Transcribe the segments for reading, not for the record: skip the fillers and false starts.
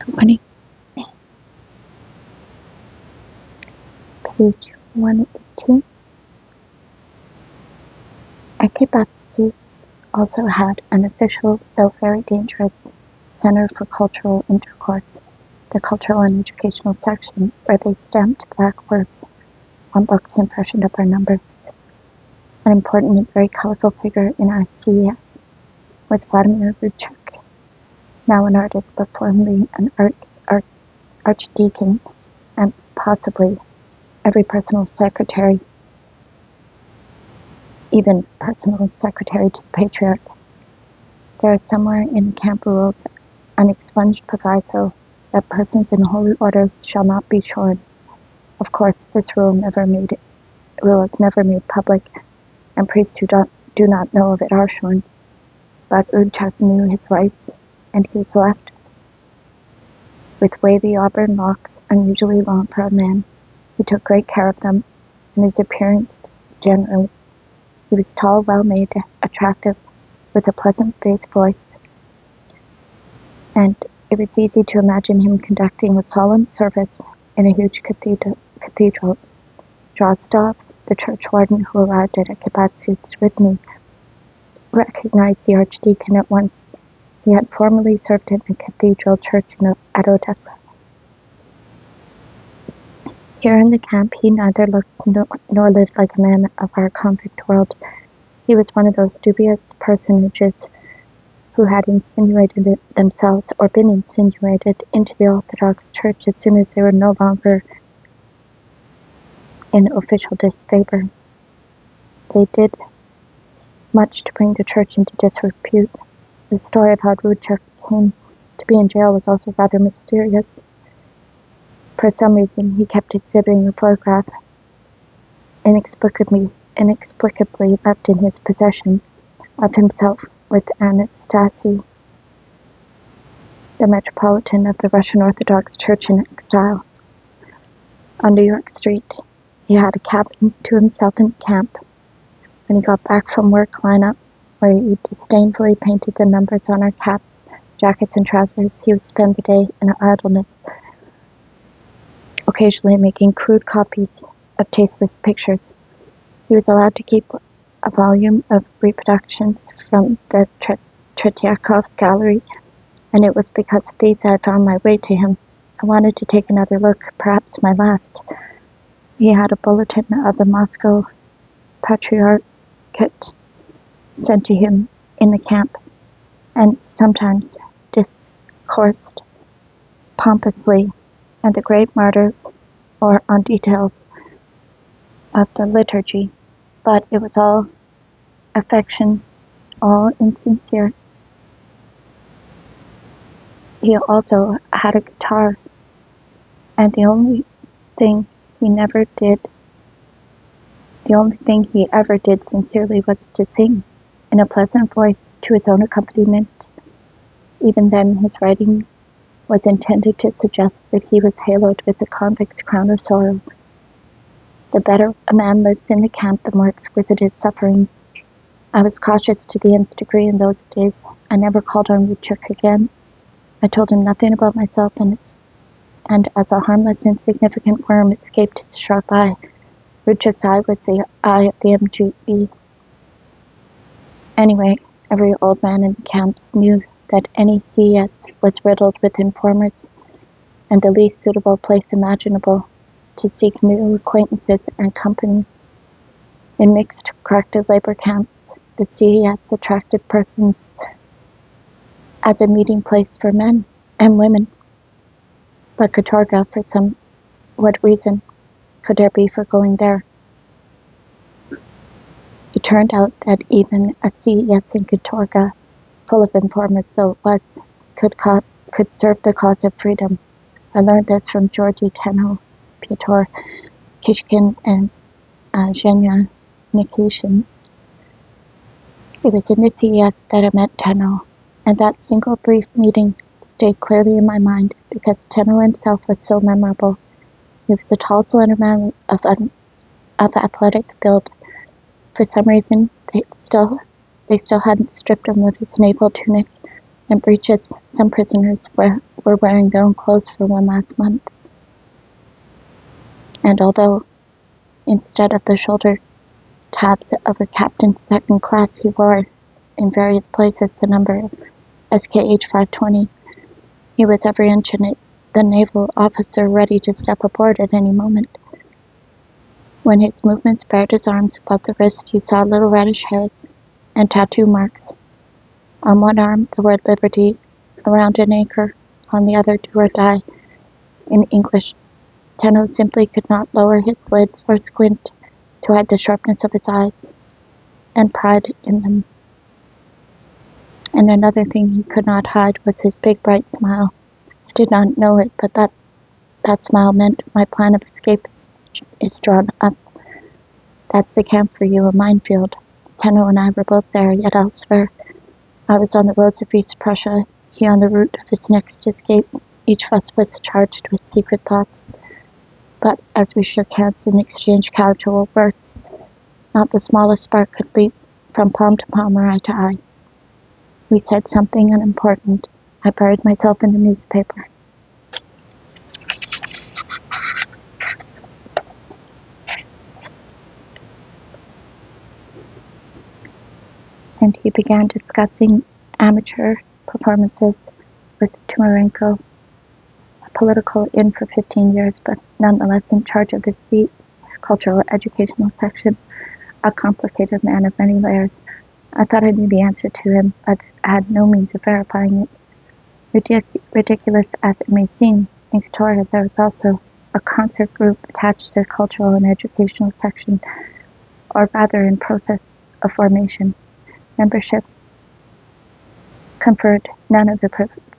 Recording. Page 118. Akibatsu also had an official, though very dangerous, Center for Cultural Intercourse, the Cultural and Educational section, where they stamped black words on books and freshened up our numbers. An important and very colorful figure in our CES was Vladimir Rudchuk, now an artist but formerly an archdeacon and possibly every personal secretary, even personal secretary to the patriarch. There is somewhere in the camp rules an expunged proviso that persons in holy orders shall not be shorn. Of course, this rule is never made public, and priests who do not know of it are shorn. But Rudchuk knew his rights, and he was left with wavy auburn locks, unusually long for a man. He took great care of them, and his appearance generally. He was tall, well-made, attractive, with a pleasant-faced voice, and it was easy to imagine him conducting a solemn service in a huge cathedral. Drozdov, the church warden who arrived at Akibatsu's with me, recognized the archdeacon at once. He had formerly served in a cathedral church at Odessa. Here in the camp, he neither looked nor lived like a man of our convict world. He was one of those dubious personages who had insinuated themselves or been insinuated into the Orthodox Church as soon as they were no longer in official disfavor. They did much to bring the church into disrepute. The story of how Rudchuk came to be in jail was also rather mysterious. For some reason, he kept exhibiting a photograph inexplicably left in his possession of himself with Anastasia, the Metropolitan of the Russian Orthodox Church in exile. On New York Street, he had a cabin to himself in the camp. When he got back from work lineup, where he disdainfully painted the numbers on our caps, jackets, and trousers, he would spend the day in idleness, occasionally making crude copies of tasteless pictures. He was allowed to keep a volume of reproductions from the Chekhov gallery, and it was because of these I found my way to him. I wanted to take another look, perhaps my last. He had a bulletin of the Moscow Patriarchate sent to him in the camp, and sometimes discoursed pompously and the great martyrs or on details of the liturgy, but it was all affection, all insincere. He also had a guitar, and the only thing he ever did sincerely was to sing in a pleasant voice to his own accompaniment. Even then, his writing was intended to suggest that he was haloed with the convict's crown of sorrow. The better a man lives in the camp, the more exquisite his suffering. I was cautious to the nth degree in those days. I never called on Rudchuk again. I told him nothing about myself, and as a harmless, insignificant worm escaped his sharp eye, Rudchuk's eye was the eye of the MGB. Anyway, every old man in the camps knew that any CES was riddled with informers, and the least suitable place imaginable to seek new acquaintances and company. In mixed corrective-labor camps, the CES attracted persons as a meeting place for men and women. But Katorga, for what reason could there be for going there? It turned out that even a CES in Katorga, full of informers though it was, could serve the cause of freedom. I learned this from Georgy Tenno, Pyotr Kishkin, and Zhenya Nikishin. It was in the CES that I met Tenno, and that single brief meeting stayed clearly in my mind because Tenno himself was so memorable. He was a tall, slender man of athletic build. For some reason, they still hadn't stripped him of his naval tunic, and breeches. Some prisoners were wearing their own clothes for one last month. And although, instead of the shoulder tabs of a captain's second class, he wore in various places the number Ch05, he was every inch in it, the naval officer ready to step aboard at any moment. When his movements bared his arms above the wrist, you saw little reddish hairs and tattoo marks. On one arm, the word liberty, around an acre, on the other, do or die, in English. Tenno simply could not lower his lids or squint to hide the sharpness of his eyes and pride in them. And another thing he could not hide was his big bright smile. I did not know it, but that smile meant my plan of escape is drawn up. That's the camp for you, a minefield. Tenno and I were both there, yet elsewhere. I was on the roads of East Prussia, he on the route of his next escape. Each of us was charged with secret thoughts. But as we shook hands and exchanged casual words, not the smallest spark could leap from palm to palm or eye to eye. We said something unimportant. I buried myself in the newspaper. And he began discussing amateur performances with Tumarenko, a political in for 15 years, but nonetheless in charge of the cultural educational section, a complicated man of many layers. I thought I knew the answer to him, but had no means of verifying it. Ridiculous as it may seem, in Katoria there was also a concert group attached to the cultural and educational section, or rather in process of formation. Membership conferred none of the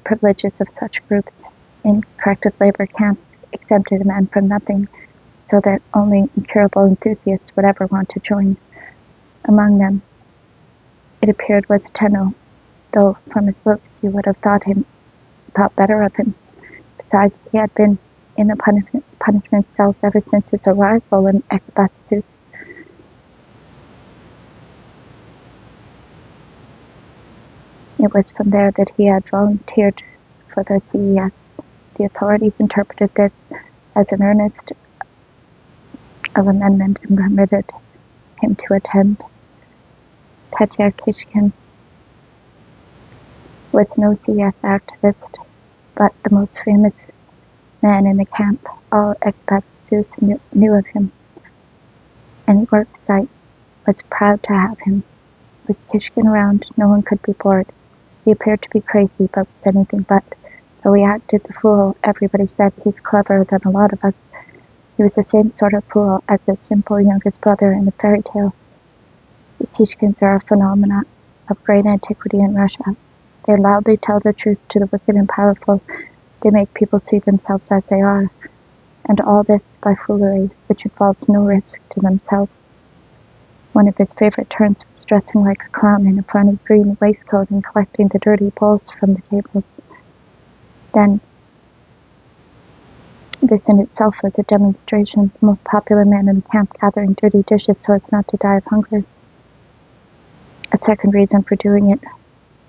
privileges of such groups. In corrective-labor camps, exempted a man from nothing, so that only incurable enthusiasts would ever want to join. Among them, it appeared, was Tenno, though from his looks you would have thought better of him. Besides, he had been in the punishment cells ever since his arrival in Averbakh suits. It was from there that he had volunteered for the CES. The authorities interpreted this as an earnest of amendment and permitted him to attend. Petya Kishkin was no CES activist, but the most famous man in the camp. All Averbakh knew of him. Any work site was proud to have him. With Kishkin around, no one could be bored. He appeared to be crazy, but was anything but. Though he acted the fool, everybody said he's cleverer than a lot of us. He was the same sort of fool as the simple youngest brother in the fairy tale. The Kishkins are a phenomenon of great antiquity in Russia. They loudly tell the truth to the wicked and powerful. They make people see themselves as they are. And all this by foolery, which involves no risk to themselves. One of his favorite turns was dressing like a clown in a funny green waistcoat and collecting the dirty bowls from the tables. Then, this in itself was a demonstration. The most popular man in the camp gathering dirty dishes so as not to die of hunger. A second reason for doing it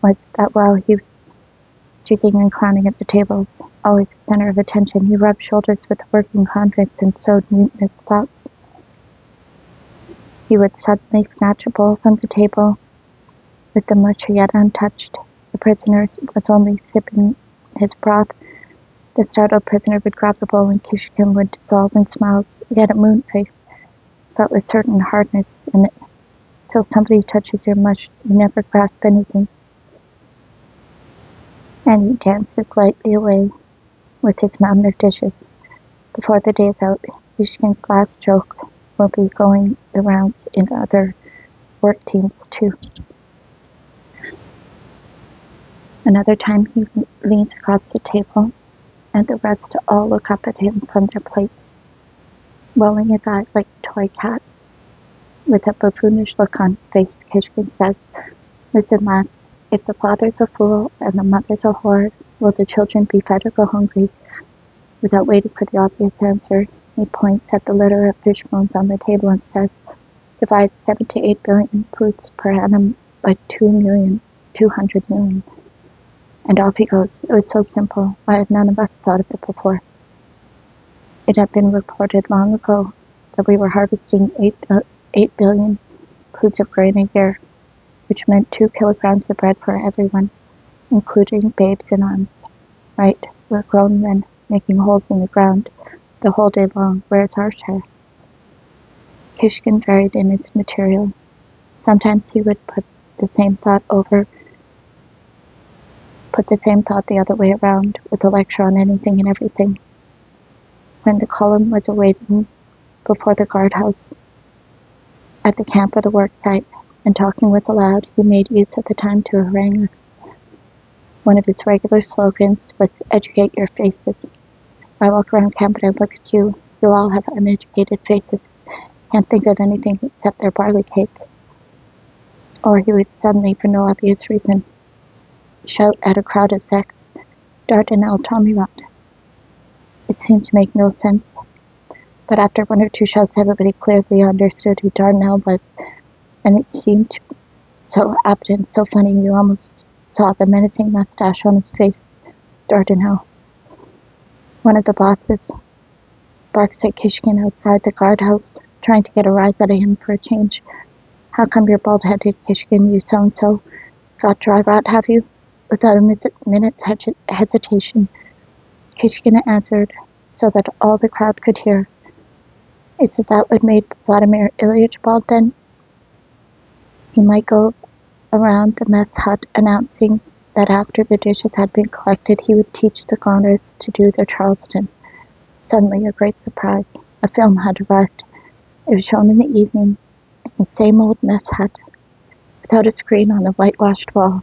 was that while he was jigging and clowning at the tables, always the center of attention, he rubbed shoulders with the working convicts and sowed mutinous thoughts. He would suddenly snatch a bowl from the table with the mush yet untouched. The prisoner was only sipping his broth. The startled prisoner would grab the bowl and Kishkin would dissolve in smiles. He had a moon face, but with certain hardness in it. Till somebody touches your mush, you never grasp anything. And he dances lightly away with his mountain of dishes. Before the day is out, Kishkin's last joke will be going the rounds in other work teams too. Another time he leans across the table, and the rest all look up at him from their plates, rolling his eyes like a toy cat. With a buffoonish look on his face, Kishkin says, "Listen, lads, if the father's a fool and the mother's a whore, will the children be fed or go hungry?" Without waiting for the obvious answer, he points at the litter of fish bones on the table and says, "Divide 7 to 8 billion foods per annum by 200 million. And off he goes. It was so simple. Why had none of us thought of it before? It had been reported long ago that we were harvesting 8 billion poods of grain a year, which meant 2 kilograms of bread for everyone, including babes in arms. Right, we're grown men, making holes in the ground the whole day long. Where's our share? Kishkin varied in its material. Sometimes he would put the same thought the other way around, with a lecture on anything and everything. When the column was awaiting before the guardhouse at the camp or the work site, and talking was allowed, he made use of the time to harangue us. One of his regular slogans was, "Educate your faces." I walk around camp and I look at you. You all have uneducated faces. Can't think of anything except their barley cake. Or he would suddenly, for no obvious reason, shout at a crowd of Czechs, "Dardanel Tomirat." It seemed to make no sense, but after 1 or 2 shouts everybody clearly understood who Dardanel was, and it seemed so apt and so funny you almost saw the menacing mustache on his face. Dardanel. One of the bosses barks at Kishkin outside the guardhouse, trying to get a rise out of him for a change. "How come you're bald-headed, Kishkin, you so-and-so? Got dry rot, have you?" Without a minute's hesitation, Kishkin answered, so that all the crowd could hear, "Is it that what made Vladimir Ilyich bald then?" He might go around the mess hut announcing that after the dishes had been collected he would teach the goners to do their Charleston. Suddenly, a great surprise. A film had arrived. It was shown in the evening in the same old mess hut, without a screen on the whitewashed wall.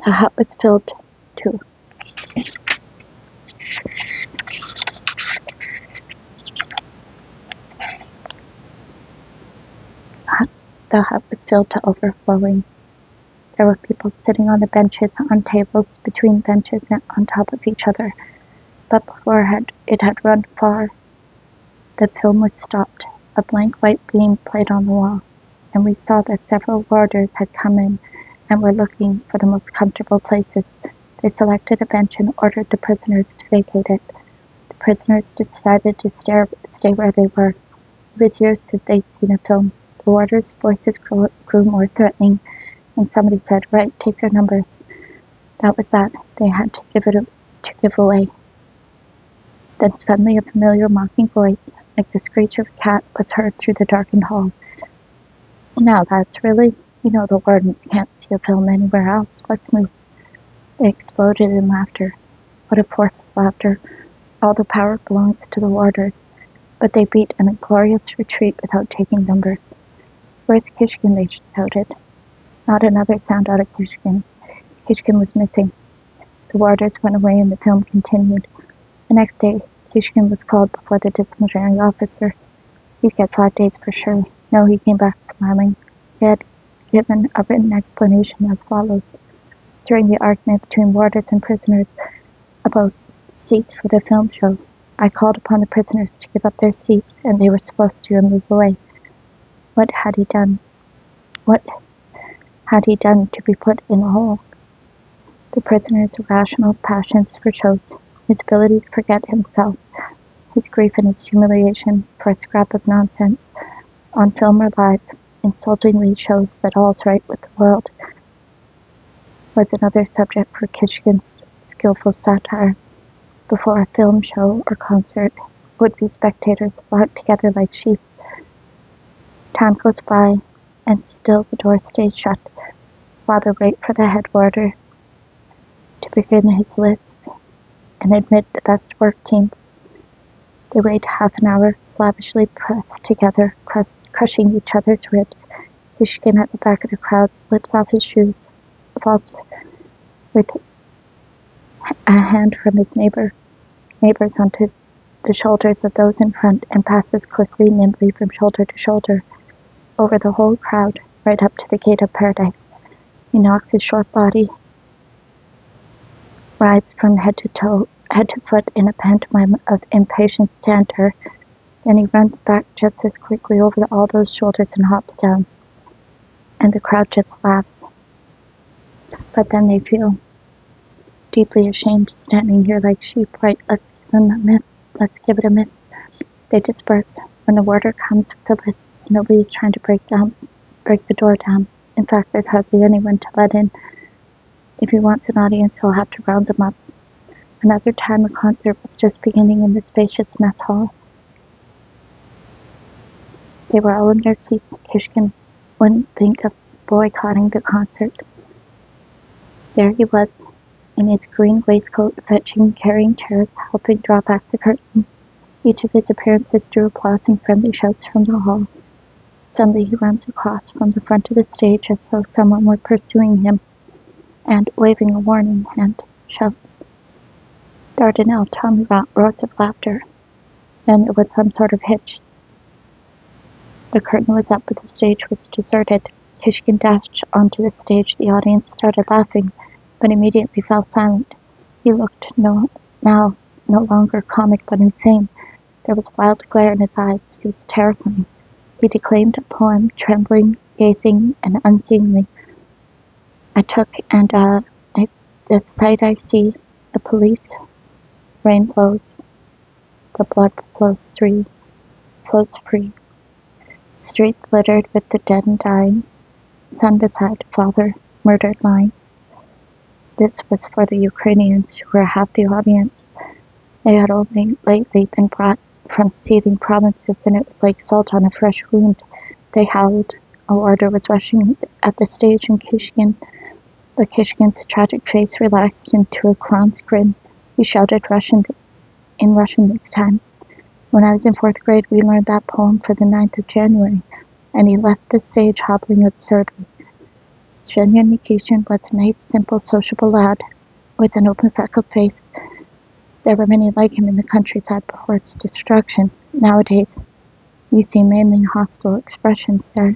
The hut was filled to overflowing. There were people sitting on the benches, on tables, between benches, and on top of each other. But before it had run far, the film was stopped. A blank white beam played on the wall, and we saw that several warders had come in and were looking for the most comfortable places. They selected a bench and ordered the prisoners to vacate it. The prisoners decided to stay where they were. It was years since they'd seen a film. The warders' voices grew more threatening, and somebody said, "Right, take their numbers." That was that. They had to give away. Then suddenly a familiar mocking voice, like the screech of a cat, was heard through the darkened hall. "Now that's really, the wardens can't see a film anywhere else. Let's move." They exploded in laughter. What a forceless laughter. All the power belongs to the warders, but they beat an inglorious retreat without taking numbers. "Where's Kishkin?" they shouted. Not another sound out of Kishkin. Kishkin was missing. The warders went away and the film continued. The next day, Kishkin was called before the disciplinary officer. "You'd get 5 days for sure." No, he came back smiling. He had given a written explanation as follows. During the argument between warders and prisoners about seats for the film show, I called upon the prisoners to give up their seats, and they were supposed to move away. What had he done? What had he done to be put in a hole? The prisoner's irrational passions for shows, his ability to forget himself, his grief and his humiliation for a scrap of nonsense, on film or live, insultingly shows that all's right with the world, was another subject for Kishkin's skillful satire. Before a film show or concert, would-be spectators flock together like sheep. Time goes by, and still the door stays shut, while they wait for the head warder to begin his lists and admit the best work teams. They wait half an hour, slavishly pressed together, crushing each other's ribs. Kishkin at the back of the crowd slips off his shoes, falls with a hand from his neighbors onto the shoulders of those in front, and passes quickly, nimbly from shoulder to shoulder, over the whole crowd, right up to the gate of paradise. He knocks his short body, rides from head to foot in a pantomime of impatient stander. Then he runs back just as quickly over all those shoulders and hops down. And the crowd just laughs. But then they feel deeply ashamed, standing here like sheep. Right, let's give it a miss. They disperse. When the warder comes with the lists, nobody's trying to break the door down. In fact, there's hardly anyone to let in. If he wants an audience, he'll have to round them up. Another time, a concert was just beginning in the spacious mess hall. They were all in their seats. Kishkin wouldn't think of boycotting the concert. There he was, in his green waistcoat, fetching, carrying chairs, helping draw back the curtain. Each of his appearances drew applause and friendly shouts from the hall. Suddenly he runs across from the front of the stage as though someone were pursuing him, and, waving a warning hand, shouts, "Dardanelle, Tommy!" Roars of laughter. Then there was some sort of hitch. The curtain was up, but the stage was deserted. Kishkin dashed onto the stage. The audience started laughing, but immediately fell silent. He looked now no longer comic, but insane. There was wild glare in his eyes. He was terrifying. He declaimed a poem, trembling, gazing, and unseeingly. I took, and the sight I see, the police, rain blows, the blood flows free. Street littered with the dead and dying, son beside father, murdered lying. This was for the Ukrainians, who were half the audience. They had only lately been brought from seething provinces, and it was like salt on a fresh wound. They howled. A warder was rushing at the stage in Kishkin, but Kishkin's tragic face relaxed into a clown's grin. He shouted in Russian this time. When I was in 4th grade, we learned that poem for the 9th of January, and he left the stage hobbling absurdly. Zhenya Nikishin was a nice, simple, sociable lad with an open, freckled face. There were many like him in the countryside before its destruction. Nowadays, you see mainly hostile expressions there.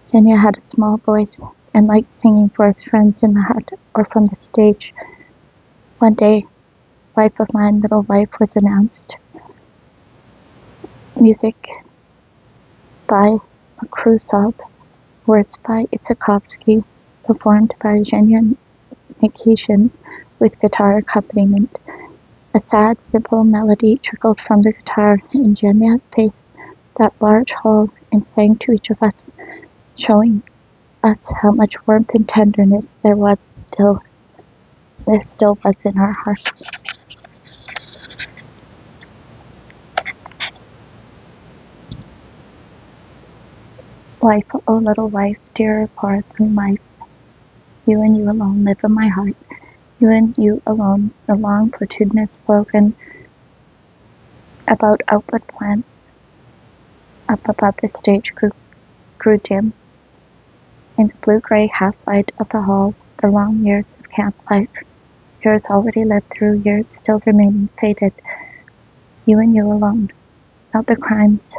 Zhenya had a small voice and liked singing for his friends in the hut or from the stage. One day, "Wife of mine, little wife," was announced. Music by Makrusov, words by Itsakovsky, performed by Zhenya Nikishin with guitar accompaniment. A sad, simple melody trickled from the guitar, and Zhenya faced that large hall and sang to each of us, showing us how much warmth and tenderness there still was in our hearts. Wife, oh little wife, dearer far than life, you and you alone live in my heart. You and you alone, the long platitudinous slogan about outward plans up above the stage grew dim. In the blue-gray half-light of the hall, the long years of camp life, years already lived through, years still remaining, faded. You and you alone, not the crimes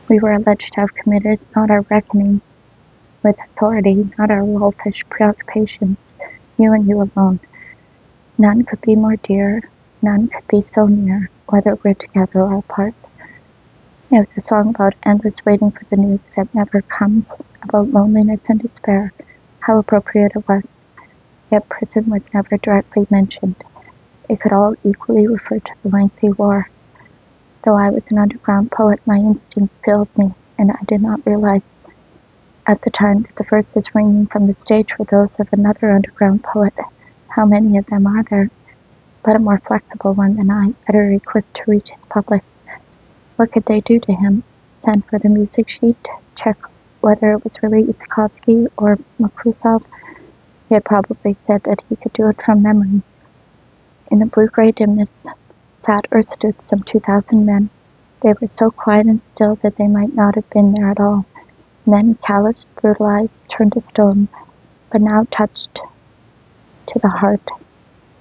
we were alleged to have committed, not our reckoning with authority, not our wolfish preoccupations. You and you alone. None could be more dear, none could be so near, whether we're together or apart. It was a song about endless waiting for the news that never comes, about loneliness and despair. How appropriate it was. Yet prison was never directly mentioned. It could all equally refer to the lengthy war. Though I was an underground poet, my instincts failed me, and I did not realize at the time that the verses ringing from the stage were those of another underground poet. How many of them are there? But a more flexible one than I, better equipped to reach his public. What could they do to him? Send for the music sheet? Check whether it was really Itsakovsky or Makrusov? He had probably said that he could do it from memory. In the blue-gray dimness sat or stood some 2,000 men. They were so quiet and still that they might not have been there at all. Men calloused, brutalized, turned to stone, but now touched to the heart.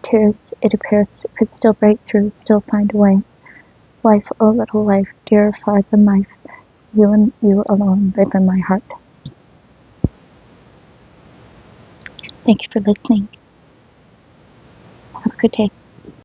Tears, it appears, could still break through, still find a way. Wife, oh little wife, dearer far than life, you and you alone live in my heart. Thank you for listening. Have a good day.